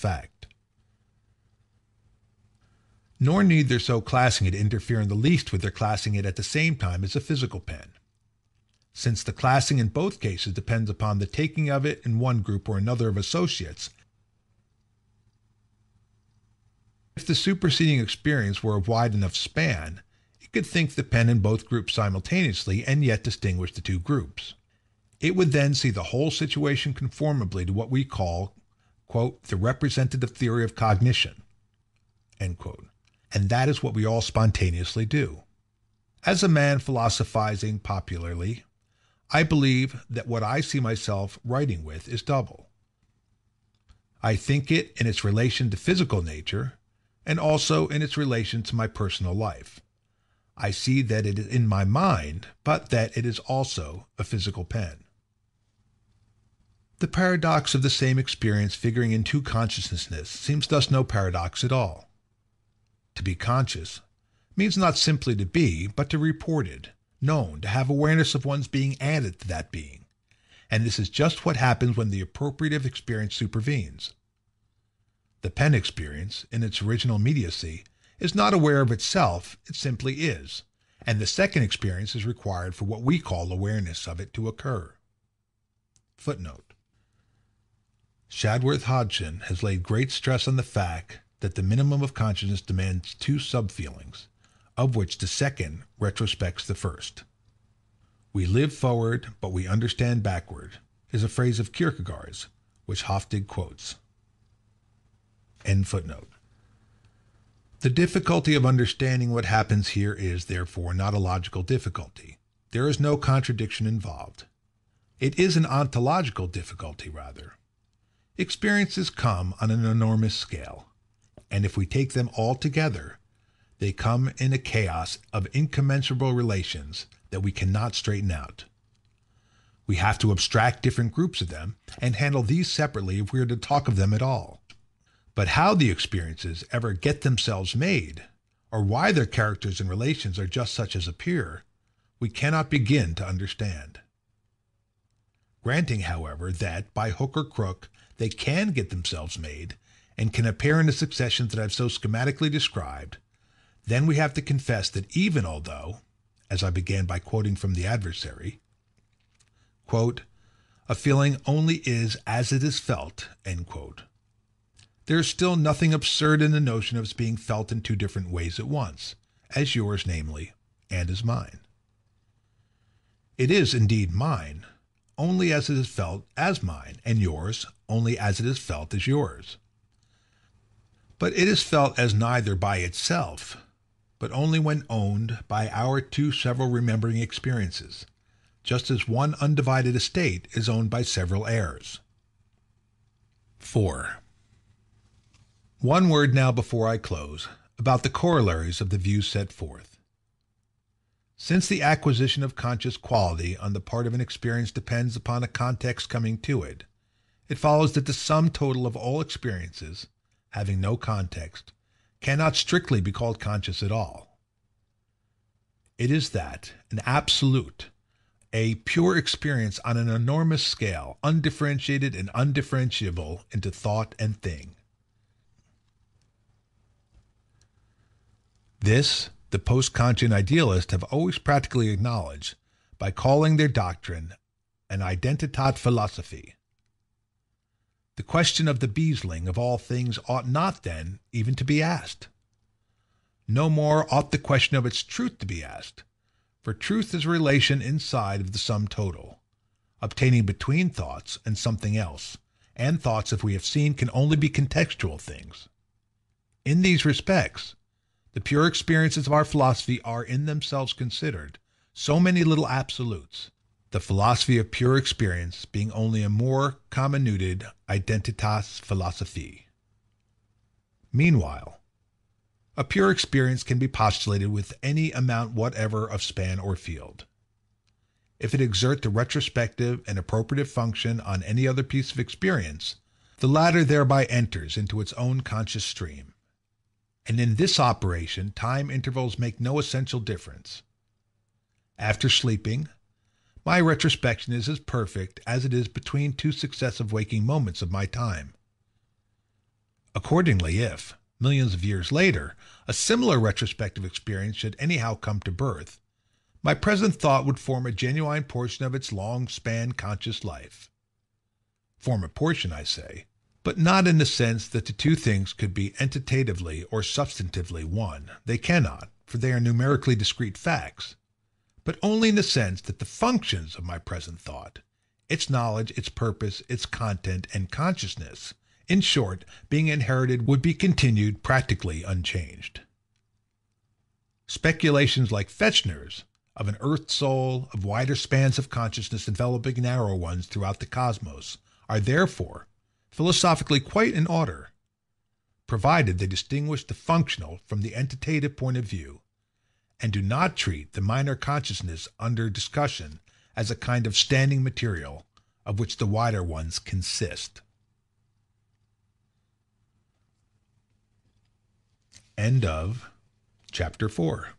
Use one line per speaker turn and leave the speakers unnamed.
fact. Nor need their so classing it interfere in the least with their classing it at the same time as a physical pen, since the classing in both cases depends upon the taking of it in one group or another of associates. If the superseding experience were of wide enough span, it could think the pen in both groups simultaneously and yet distinguish the two groups. It would then see the whole situation conformably to what we call, quote, the representative theory of cognition, end quote. And that is what we all spontaneously do. As a man philosophizing popularly, I believe that what I see myself writing with is double. I think it in its relation to physical nature, and also in its relation to my personal life. I see that it is in my mind, but that it is also a physical pen. The paradox of the same experience figuring in two consciousnesses seems thus no paradox at all. To be conscious means not simply to be, but to be reported, known, to have awareness of one's being added to that being. And this is just what happens when the appropriative experience supervenes. The pen experience, in its original immediacy, is not aware of itself, it simply is, and the second experience is required for what we call awareness of it to occur. Footnote. Shadworth Hodgson has laid great stress on the fact that the minimum of consciousness demands two sub-feelings, of which the second retrospects the first. We live forward, but we understand backward, is a phrase of Kierkegaard's, which Hofstede quotes. End footnote. The difficulty of understanding what happens here is, therefore, not a logical difficulty. There is no contradiction involved. It is an ontological difficulty, rather. Experiences come on an enormous scale, and if we take them all together, they come in a chaos of incommensurable relations that we cannot straighten out. We have to abstract different groups of them and handle these separately if we are to talk of them at all. But how the experiences ever get themselves made, or why their characters and relations are just such as appear, we cannot begin to understand. Granting, however, that, by hook or crook, they can get themselves made, and can appear in the successions that I have so schematically described, then we have to confess that even although, as I began by quoting from the adversary, quote, a feeling only is as it is felt, end quote, there is still nothing absurd in the notion of its being felt in two different ways at once, as yours, namely, and as mine. It is indeed mine, only as it is felt as mine, and yours, only as it is felt as yours. But it is felt as neither by itself, but only when owned by our two several remembering experiences, just as one undivided estate is owned by several heirs. 4. One word now before I close, about the corollaries of the views set forth. Since the acquisition of conscious quality on the part of an experience depends upon a context coming to it, it follows that the sum total of all experiences, having no context, cannot strictly be called conscious at all. It is that, an absolute, a pure experience on an enormous scale, undifferentiated and undifferentiable into thought and thing. This, the post-Kantian idealists have always practically acknowledged by calling their doctrine an identitat philosophy. The question of the beesling of all things ought not, then, even to be asked. No more ought the question of its truth to be asked, for truth is a relation inside of the sum total, obtaining between thoughts and something else, and thoughts, if we have seen, can only be contextual things. In these respects, the pure experiences of our philosophy are in themselves considered so many little absolutes, the philosophy of pure experience being only a more comminuted identitas philosophiae. Meanwhile, a pure experience can be postulated with any amount whatever of span or field. If it exert the retrospective and appropriative function on any other piece of experience, the latter thereby enters into its own conscious stream. And in this operation time intervals make no essential difference. After sleeping, my retrospection is as perfect as it is between two successive waking moments of my time. Accordingly, if, millions of years later, a similar retrospective experience should anyhow come to birth, my present thought would form a genuine portion of its long-span conscious life. Form a portion, I say, but not in the sense that the two things could be entitatively or substantively one. They cannot, for they are numerically discrete facts, but only in the sense that the functions of my present thought, its knowledge, its purpose, its content, and consciousness, in short, being inherited, would be continued practically unchanged. Speculations like Fechner's, of an earth soul, of wider spans of consciousness enveloping narrow ones throughout the cosmos, are therefore philosophically quite in order, provided they distinguish the functional from the entitative point of view, and do not treat the minor consciousness under discussion as a kind of standing material of which the wider ones consist. End of chapter 4.